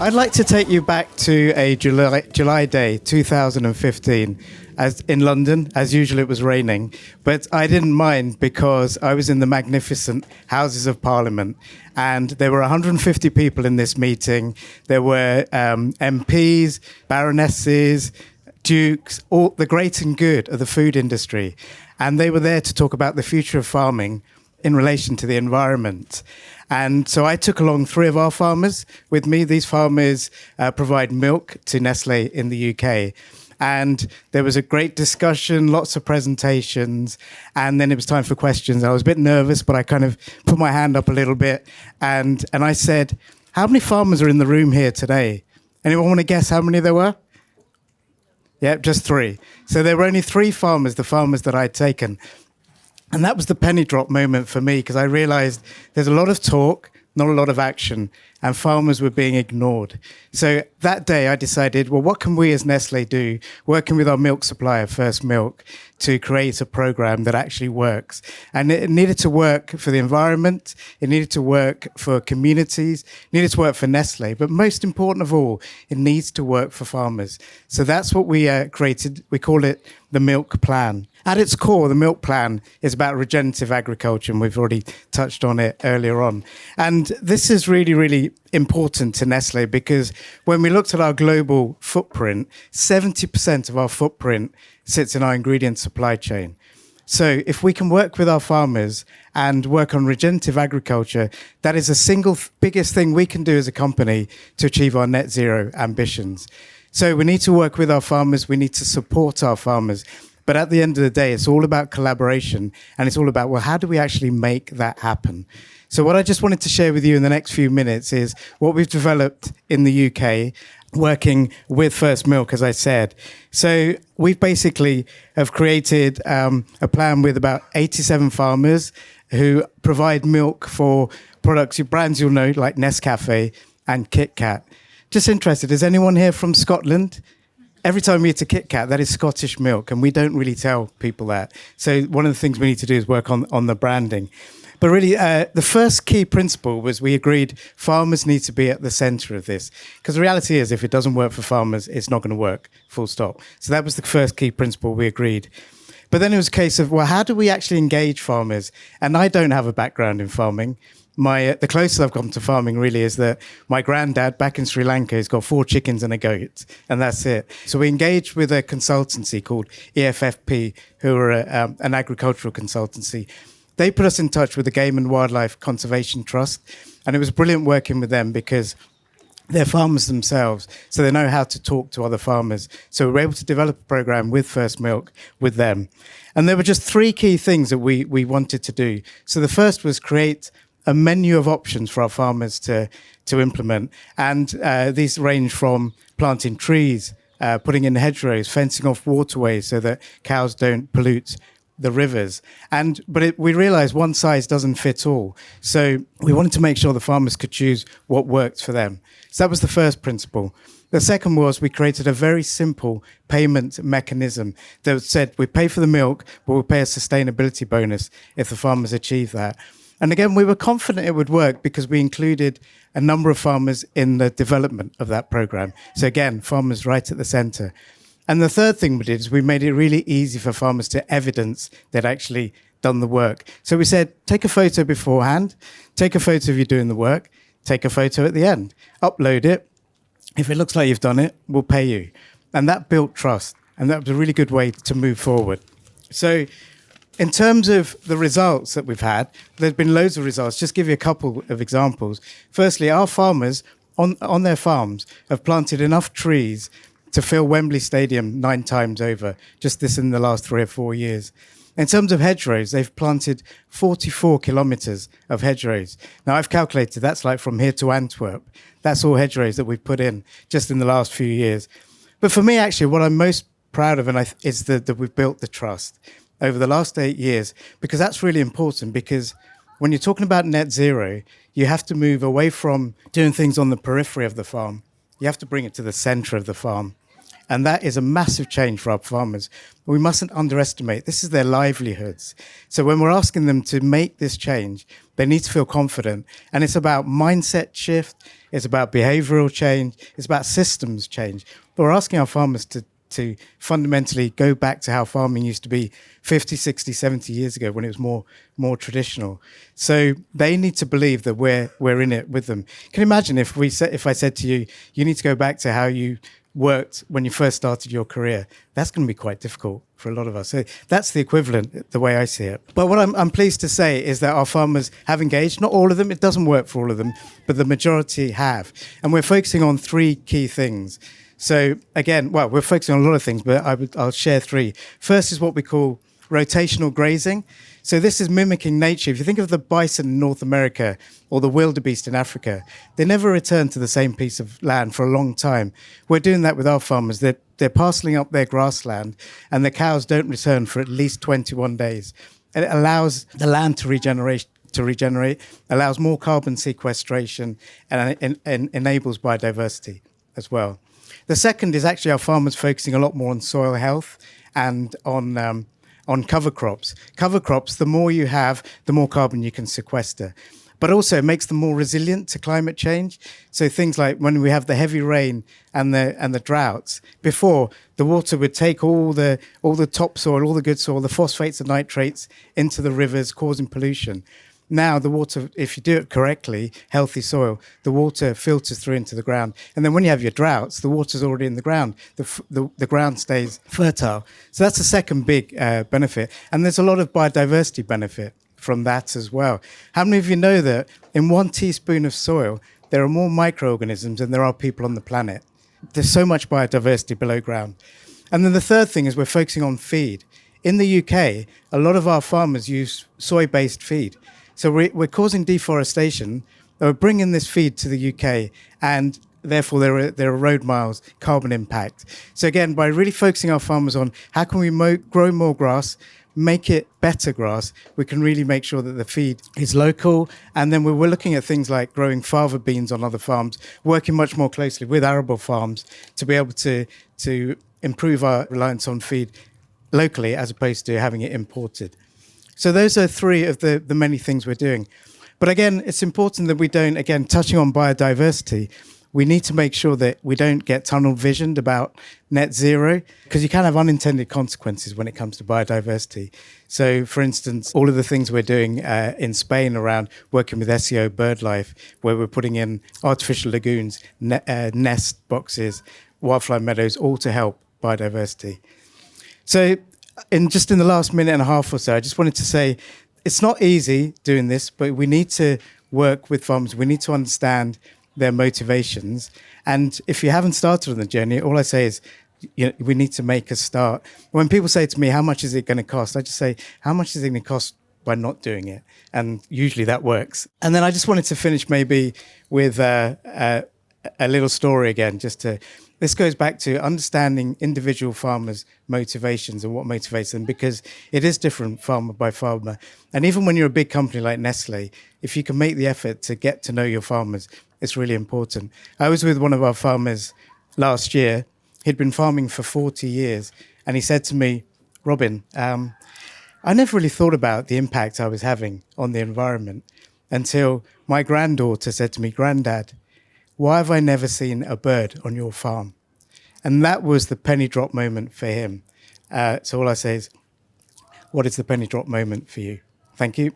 I'd like to take you back to a July day, 2015, as in London. As usual, it was raining, but I didn't mind because I was in the magnificent Houses of Parliament, and there were 150 people in this meeting. There were MPs, baronesses, dukes, all the great and good of the food industry, and they were there to talk about the future of farming in relation to the environment. And so I took along 3 of our farmers with me. These farmers provide milk to Nestlé in the UK. And there was a great discussion, lots of presentations, and then it was time for questions. I was a bit nervous, but I kind of put my hand up a little bit. And I said, how many farmers are in the room here today? Anyone want to guess how many there were? Yeah, just 3. So there were only 3 farmers, the farmers that I'd taken. And that was the penny drop moment for me, because I realized there's a lot of talk, not a lot of action, and farmers were being ignored. So that day I decided, well, what can we as Nestlé do, working with our milk supplier, First Milk, to create a program that actually works? And it needed to work for the environment, it needed to work for communities, it needed to work for Nestlé, but most important of all, it needs to work for farmers. So that's what we created. We call it the Milk Plan. At its core, the Milk Plan is about regenerative agriculture, and we've already touched on it earlier on. And this is really, really important to Nestlé, because when we looked at our global footprint, 70% of our footprint sits in our ingredient supply chain. So if we can work with our farmers and work on regenerative agriculture, that is the single biggest thing we can do as a company to achieve our net zero ambitions. So we need to work with our farmers, we need to support our farmers. But at the end of the day, it's all about collaboration, and it's all about, well, how do we actually make that happen? So what I just wanted to share with you in the next few minutes is what we've developed in the UK, working with First Milk, as I said. So we basically have created a plan with about 87 farmers who provide milk for products, brands you'll know, like Nescafe and Kit Kat. Just interested, is anyone here from Scotland? Every time we eat a Kit Kat, that is Scottish milk, and we don't really tell people that. So one of the things we need to do is work on the branding. But really, the first key principle was we agreed farmers need to be at the centre of this. Because the reality is, if it doesn't work for farmers, it's not going to work, full stop. So that was the first key principle we agreed. But then it was a case of, well, how do we actually engage farmers? And I don't have a background in farming. The closest I've come to farming really is that my granddad back in Sri Lanka has got 4 chickens and a goat, and that's it. So we engaged with a consultancy called EFFP, who are an agricultural consultancy. They put us in touch with the Game and Wildlife Conservation Trust, and it was brilliant working with them because they're farmers themselves, so they know how to talk to other farmers. So we were able to develop a program with First Milk with them. And there were just 3 key things that we wanted to do. So the first was create a menu of options for our farmers to implement. And these range from planting trees, putting in hedgerows, fencing off waterways so that cows don't pollute the rivers. But we realized one size doesn't fit all. So we wanted to make sure the farmers could choose what worked for them. So that was the first principle. The second was we created a very simple payment mechanism that said we pay for the milk, but we'll pay a sustainability bonus if the farmers achieve that. And again, we were confident it would work because we included a number of farmers in the development of that program. So again, farmers right at the center. And the third thing we did is we made it really easy for farmers to evidence they'd actually done the work. So we said, take a photo beforehand, take a photo of you doing the work, take a photo at the end, upload it. If it looks like you've done it, we'll pay you. And that built trust. And that was a really good way to move forward. So in terms of the results that we've had, there's been loads of results. Just give you a couple of examples. Firstly, our farmers on their farms have planted enough trees to fill Wembley Stadium 9 times over, just this in the last 3 or 4 years. In terms of hedgerows, they've planted 44 kilometres of hedgerows. Now, I've calculated that's like from here to Antwerp. That's all hedgerows that we've put in just in the last few years. But for me, actually, what I'm most proud of is that we've built the trust over the last 8 years, because that's really important, because when you're talking about net zero, you have to move away from doing things on the periphery of the farm. You have to bring it to the center of the farm. And that is a massive change for our farmers. We mustn't underestimate, this is their livelihoods. So when we're asking them to make this change, they need to feel confident. And it's about mindset shift, it's about behavioral change, it's about systems change. But we're asking our farmers to fundamentally go back to how farming used to be 50, 60, 70 years ago when it was more traditional. So they need to believe that we're in it with them. Can you imagine if I said to you, you need to go back to how you worked when you first started your career? That's going to be quite difficult for a lot of us. So that's the equivalent, the way I see it. But what I'm pleased to say is that our farmers have engaged. Not all of them, it doesn't work for all of them, but the majority have. And we're focusing on three key things. So again, well, we're focusing on a lot of things, but I'll share three. First is what we call rotational grazing. So this is mimicking nature. If you think of the bison in North America or the wildebeest in Africa, they never return to the same piece of land for a long time. We're doing that with our farmers. They're parceling up their grassland, and the cows don't return for at least 21 days. And it allows the land to regenerate, allows more carbon sequestration, and enables biodiversity as well. The second is actually our farmers focusing a lot more on soil health and on cover crops. Cover crops, the more you have, the more carbon you can sequester. But also it makes them more resilient to climate change. So things like when we have the heavy rain and the droughts, before the water would take all the topsoil, all the good soil, the phosphates and nitrates into the rivers, causing pollution. Now the water, if you do it correctly, healthy soil, the water filters through into the ground. And then when you have your droughts, the water's already in the ground. The ground stays fertile. So that's the second big benefit. And there's a lot of biodiversity benefit from that as well. How many of you know that in 1 teaspoon of soil, there are more microorganisms than there are people on the planet? There's so much biodiversity below ground. And then the third thing is we're focusing on feed. In the UK, a lot of our farmers use soy-based feed. So we're causing deforestation. We're bringing this feed to the UK, and therefore there are road miles carbon impact. So again, by really focusing our farmers on how can we grow more grass, make it better grass, we can really make sure that the feed is local. And then we're looking at things like growing fava beans on other farms, working much more closely with arable farms to be able to improve our reliance on feed locally as opposed to having it imported. So those are three of the many things we're doing. But again, it's important that we don't, again, touching on biodiversity, we need to make sure that we don't get tunnel visioned about net zero, because you can have unintended consequences when it comes to biodiversity. So, for instance, all of the things we're doing in Spain around working with SEO BirdLife, where we're putting in artificial lagoons, nest boxes, wildflower meadows, all to help biodiversity. So in the last minute and a half or so, I just wanted to say it's not easy doing this, but we need to work with farmers. We need to understand their motivations. And if you haven't started on the journey, all I say is, we need to make a start. When people say to me, how much is it going to cost? I just say, how much is it going to cost by not doing it? And usually that works. And then I just wanted to finish maybe with a little story again, this goes back to understanding individual farmers' motivations and what motivates them, because it is different farmer by farmer. And even when you're a big company like Nestlé, if you can make the effort to get to know your farmers, it's really important. I was with one of our farmers last year. He'd been farming for 40 years. And he said to me, Robin, I never really thought about the impact I was having on the environment until my granddaughter said to me, Granddad, why have I never seen a bird on your farm? And that was the penny drop moment for him. So all I say is, what is the penny drop moment for you? Thank you.